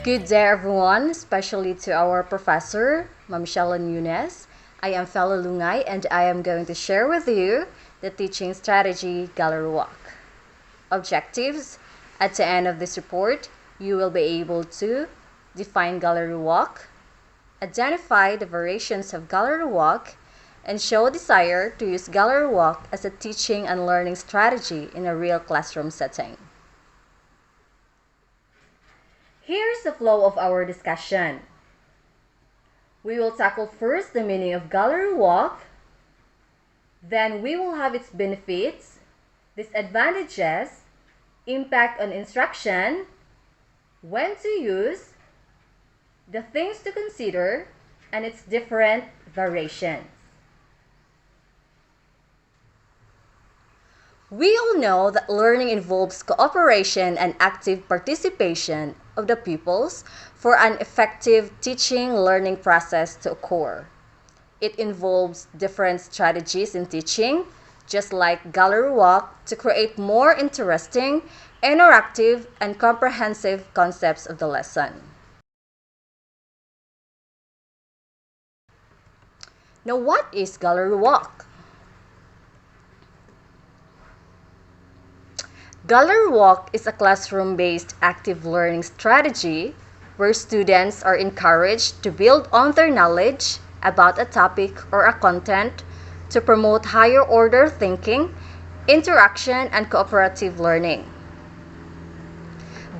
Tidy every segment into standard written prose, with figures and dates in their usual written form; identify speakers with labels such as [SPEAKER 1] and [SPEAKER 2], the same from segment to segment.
[SPEAKER 1] Good day everyone, especially to our professor, Ma'am Shalon Yunes. I am Fellow Lungay and I am going to share with you the teaching strategy Gallery Walk. Objectives: at the end of this report, you will be able to define Gallery Walk, identify the variations of Gallery Walk, and show a desire to use Gallery Walk as a teaching and learning strategy in a real classroom setting. Here's the flow of our discussion. We will tackle first the meaning of Gallery Walk, then we will have its benefits, disadvantages, impact on instruction, when to use, the things to consider, and its different variations. We all know that learning involves cooperation and active participation of the pupils for an effective teaching-learning process to occur. It involves different strategies in teaching, just like Gallery Walk, to create more interesting, interactive, and comprehensive concepts of the lesson. Now, what is Gallery Walk? Gallery Walk is a classroom-based active learning strategy where students are encouraged to build on their knowledge about a topic or a content to promote higher order thinking, interaction, and cooperative learning.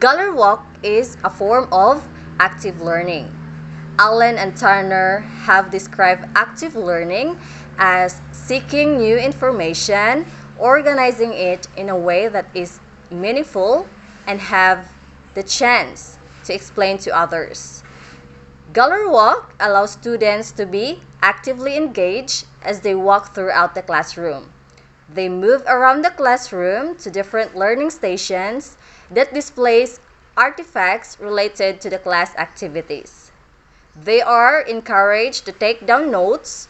[SPEAKER 1] Gallery Walk is a form of active learning. Allen and Turner have described active learning as seeking new information, organizing it in a way that is meaningful, and have the chance to explain to others. Gallery Walk allows students to be actively engaged as they walk throughout the classroom. They move around the classroom to different learning stations that displays artifacts related to the class activities. They are encouraged to take down notes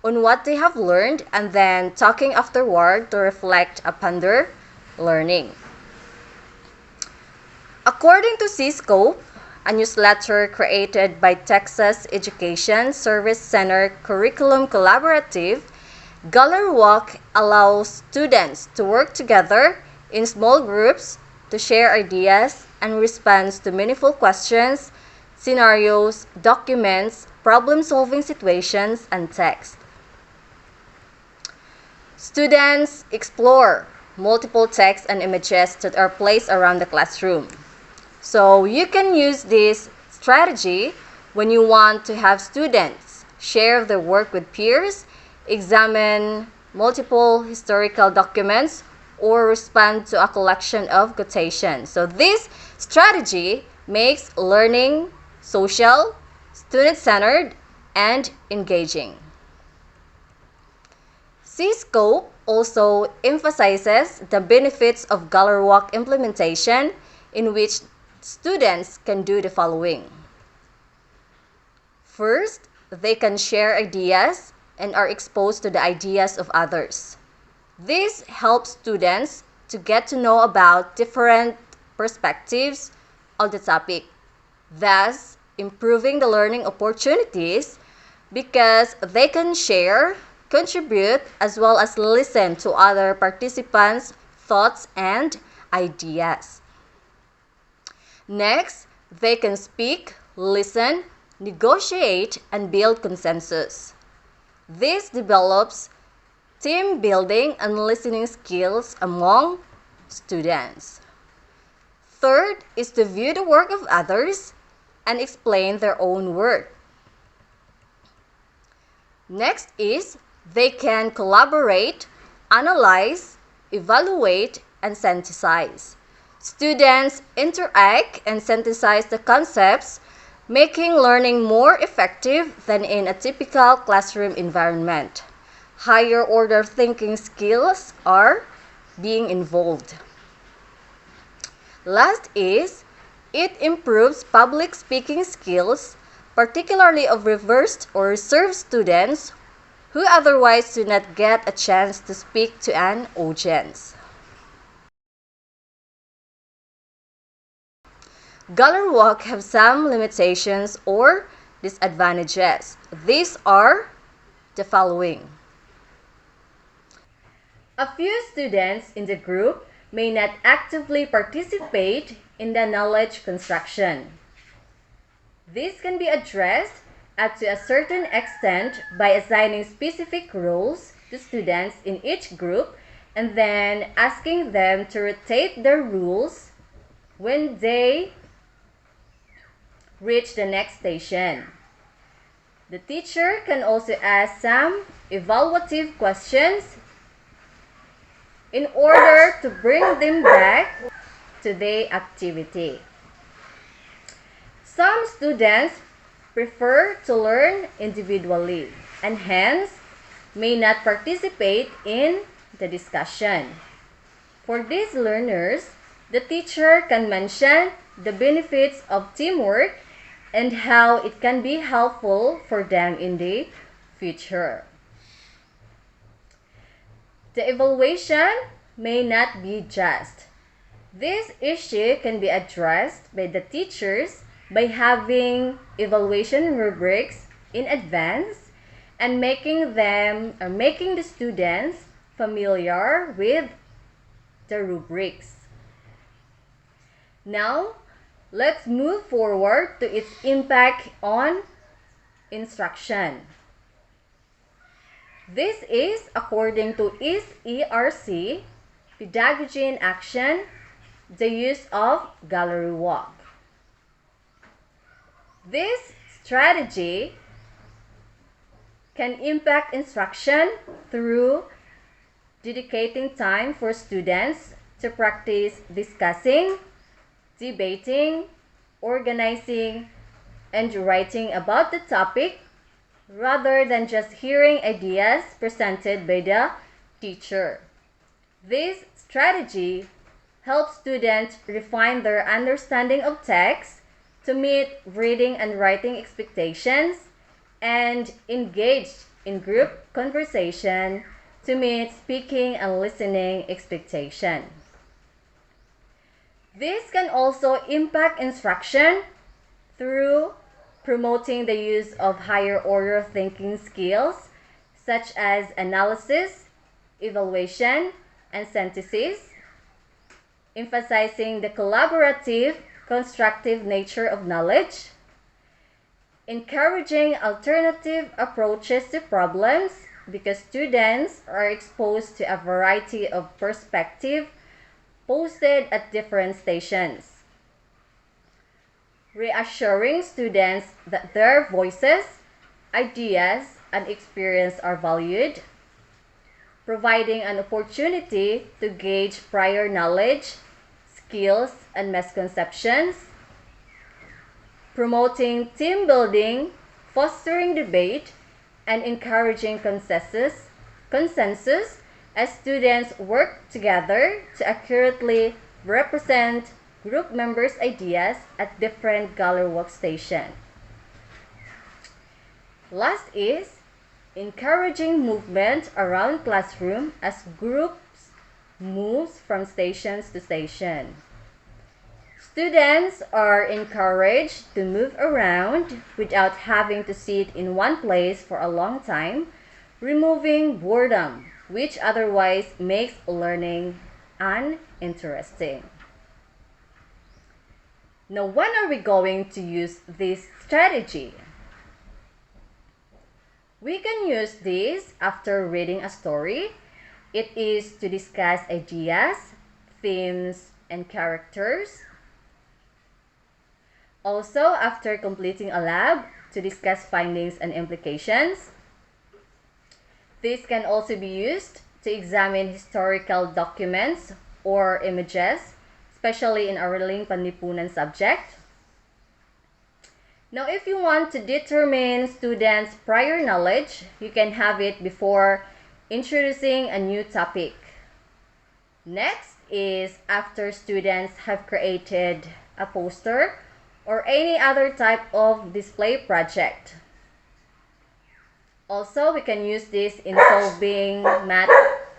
[SPEAKER 1] on what they have learned and then talking afterward to reflect upon their learning. According to C-Scope, a newsletter created by Texas Education Service Center Curriculum Collaborative, Gallery Walk allows students to work together in small groups to share ideas and respond to meaningful questions, scenarios, documents, problem-solving situations, and text. Students explore multiple texts and images that are placed around the classroom. So you can use this strategy when you want to have students share their work with peers, examine multiple historical documents, or respond to a collection of quotations. So this strategy makes learning social, student-centered, and engaging. C-Scope also emphasizes the benefits of Gallery Walk implementation, in which students can do the following. First, they can share ideas and are exposed to the ideas of others. This helps students to get to know about different perspectives of the topic, thus improving the learning opportunities because they can share, contribute, as well as listen to other participants' thoughts and ideas. Next, they can speak, listen, negotiate, and build consensus. This develops team building and listening skills among students. Third is to view the work of others and explain their own work. Next is they can collaborate, analyze, evaluate, and synthesize. Students interact and synthesize the concepts, making learning more effective than in a typical classroom environment. Higher order thinking skills are being involved. Last is, it improves public speaking skills, particularly of reversed or reserved students who otherwise do not get a chance to speak to an audience. Gallery walk have some limitations or disadvantages. These are the following. A few students in the group may not actively participate in the knowledge construction. This can be addressed up to a certain extent by assigning specific roles to students in each group and then asking them to rotate their roles when they reach the next station. The teacher can also ask some evaluative questions in order to bring them back to the activity. Some students prefer to learn individually and hence may not participate in the discussion. For these learners, the teacher can mention the benefits of teamwork and how it can be helpful for them in the future. The evaluation may not be just. This issue can be addressed by the teachers by having evaluation rubrics in advance and making the students familiar with the rubrics. Now, let's move forward to its impact on instruction. This is according to ERC, Pedagogy in Action, the use of gallery walk. This strategy can impact instruction through dedicating time for students to practice discussing, debating, organizing, and writing about the topic rather than just hearing ideas presented by the teacher. This strategy helps students refine their understanding of text to meet reading and writing expectations and engage in group conversation to meet speaking and listening expectation. This can also impact instruction through promoting the use of higher order thinking skills such as analysis, evaluation, and synthesis, emphasizing the collaborative, constructive nature of knowledge, encouraging alternative approaches to problems because students are exposed to a variety of perspectives posted at different stations, reassuring students that their voices, ideas, and experience are valued, providing an opportunity to gauge prior knowledge, skills, and misconceptions, promoting team building, fostering debate, and encouraging consensus as students work together to accurately represent group members' ideas at different gallery workstations. Last is encouraging movement around classroom as groups moves from stations to station. Students are encouraged to move around without having to sit in one place for a long time, removing boredom, which otherwise makes learning uninteresting. Now, when are we going to use this strategy? We can use this after reading a story. It is to discuss ideas, themes, and characters. Also, after completing a lab, to discuss findings and implications. This can also be used to examine historical documents or images, especially in Araling Panlipunan subject. Now, if you want to determine students' prior knowledge, you can have it before introducing a new topic. Next is after students have created a poster or any other type of display project. Also, we can use this in solving math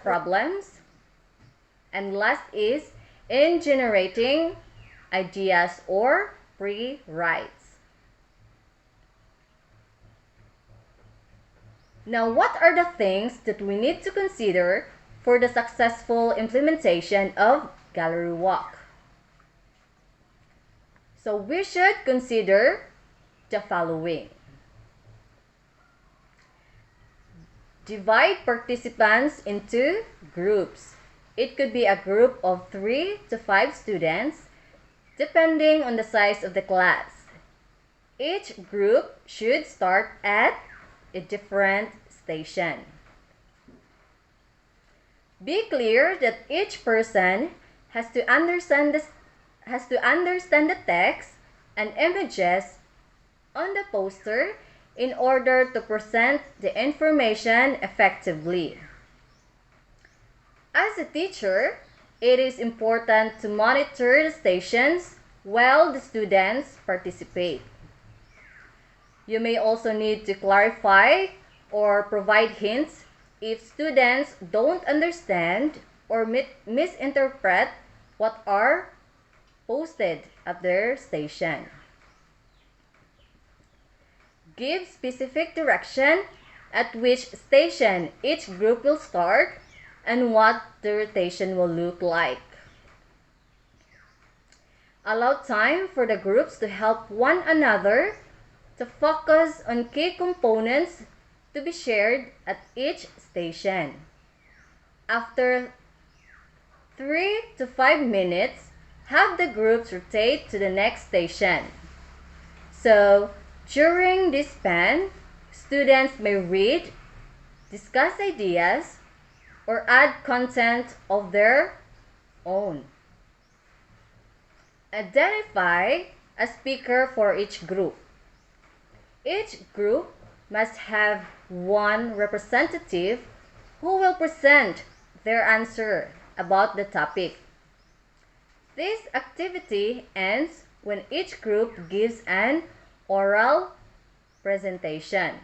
[SPEAKER 1] problems. And last is in generating ideas or free rides. Now, what are the things that we need to consider for the successful implementation of Gallery Walk? So we should consider the following. Divide participants into groups. It could be a group of 3 to 5 students, depending on the size of the class. Each group should start at a different station. Be clear that each person has to understand the text and images on the poster in order to present the information effectively. As a teacher, it is important to monitor the stations while the students participate. You may also need to clarify or provide hints if students don't understand or misinterpret what are posted at their station. Give specific direction at which station each group will start and what the rotation will look like. Allow time for the groups to help one another to focus on key components to be shared at each station. After 3 to 5 minutes, have the groups rotate to the next station. So, during this span, students may read, discuss ideas, or add content of their own. Identify a speaker for each group. Each group must have one representative who will present their answer about the topic. This activity ends when each group gives an oral presentation.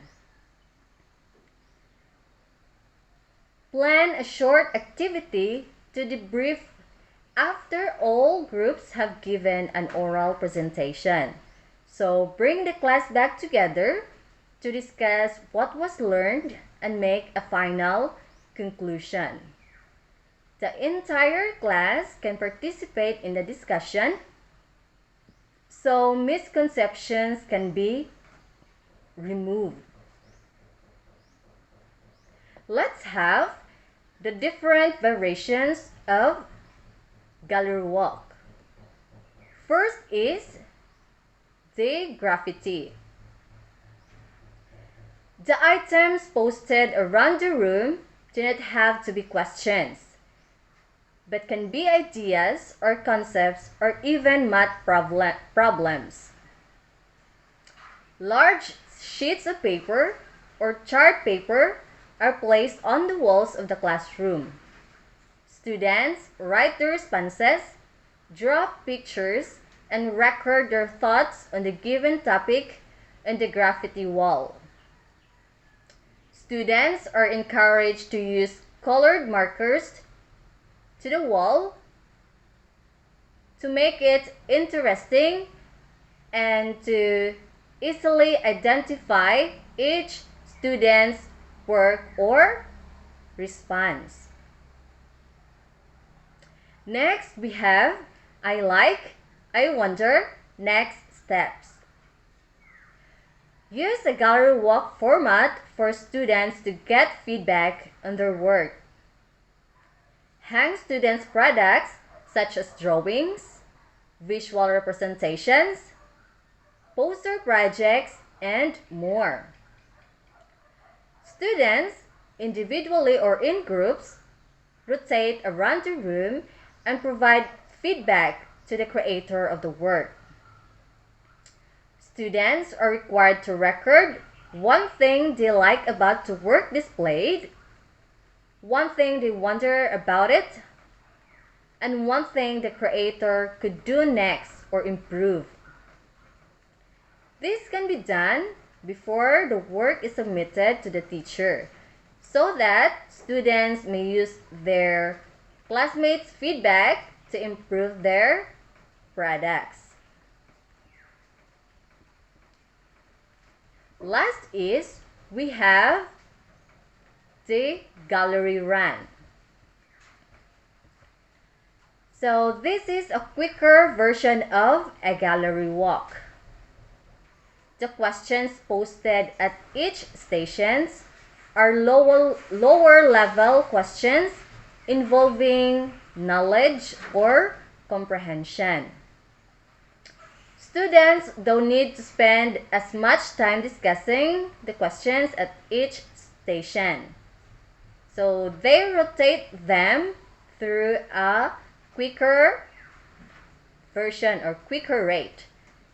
[SPEAKER 1] Plan a short activity to debrief after all groups have given an oral presentation. So bring the class back together to discuss what was learned and make a final conclusion. The entire class can participate in the discussion, so misconceptions can be removed. Let's have the different variations of Gallery Walk. First is the graffiti. The items posted around the room do not have to be questions, but can be ideas or concepts or even math problems. Large sheets of paper or chart paper are placed on the walls of the classroom. Students write their responses, draw pictures, and record their thoughts on the given topic on the graffiti wall. Students are encouraged to use colored markers to the wall to make it interesting and to easily identify each student's work or response. Next, we have I like, I wonder, next steps. Use a gallery walk format for students to get feedback on their work. Hang students' products such as drawings, visual representations, poster projects, and more. Students, individually or in groups, rotate around the room and provide feedback to the creator of the work. Students are required to record one thing they like about the work displayed, one thing they wonder about it, and one thing the creator could do next or improve. This can be done before the work is submitted to the teacher, so that students may use their classmates' feedback to improve their products. Last is we have the gallery run. So this is a quicker version of a gallery walk. The questions posted at each stations are lower level questions involving knowledge or comprehension. Students don't need to spend as much time discussing the questions at each station. So they rotate them through a quicker version or quicker rate.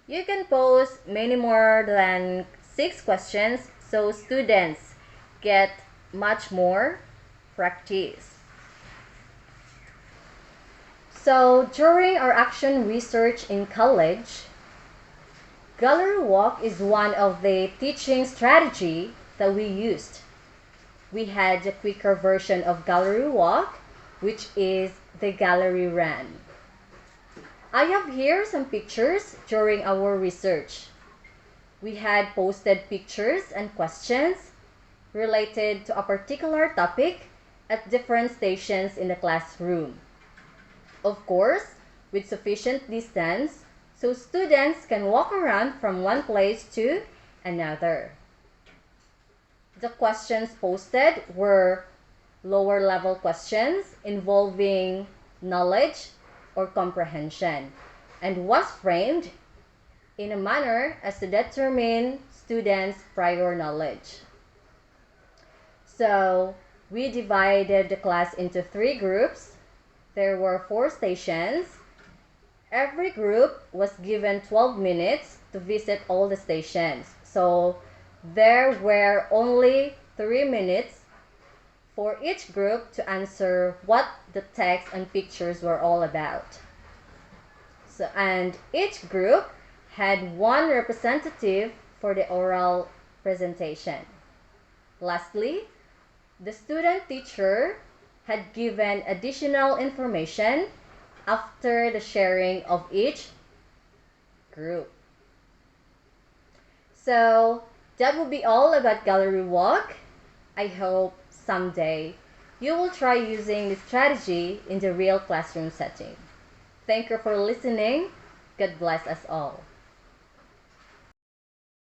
[SPEAKER 1] You can pose many more than 6 questions so students get much more practice. So during our action research in college, gallery walk is one of the teaching strategy that we used. We had a quicker version of gallery walk, which is the gallery run. I have here some pictures during our research. We had posted pictures and questions related to a particular topic at different stations in the classroom. Of course, with sufficient distance, so students can walk around from one place to another. The questions posted were lower level questions involving knowledge or comprehension and was framed in a manner as to determine students' prior knowledge. So we divided the class into 3 groups. There were 4 stations. Every group was given 12 minutes to visit all the stations. So there were only 3 minutes for each group to answer what the text and pictures were all about. So, and each group had 1 representative for the oral presentation. Lastly, the student teacher had given additional information after the sharing of each group. So that will be all about gallery walk. I hope someday you will try using this strategy in the real classroom setting. Thank you for listening. God bless us all.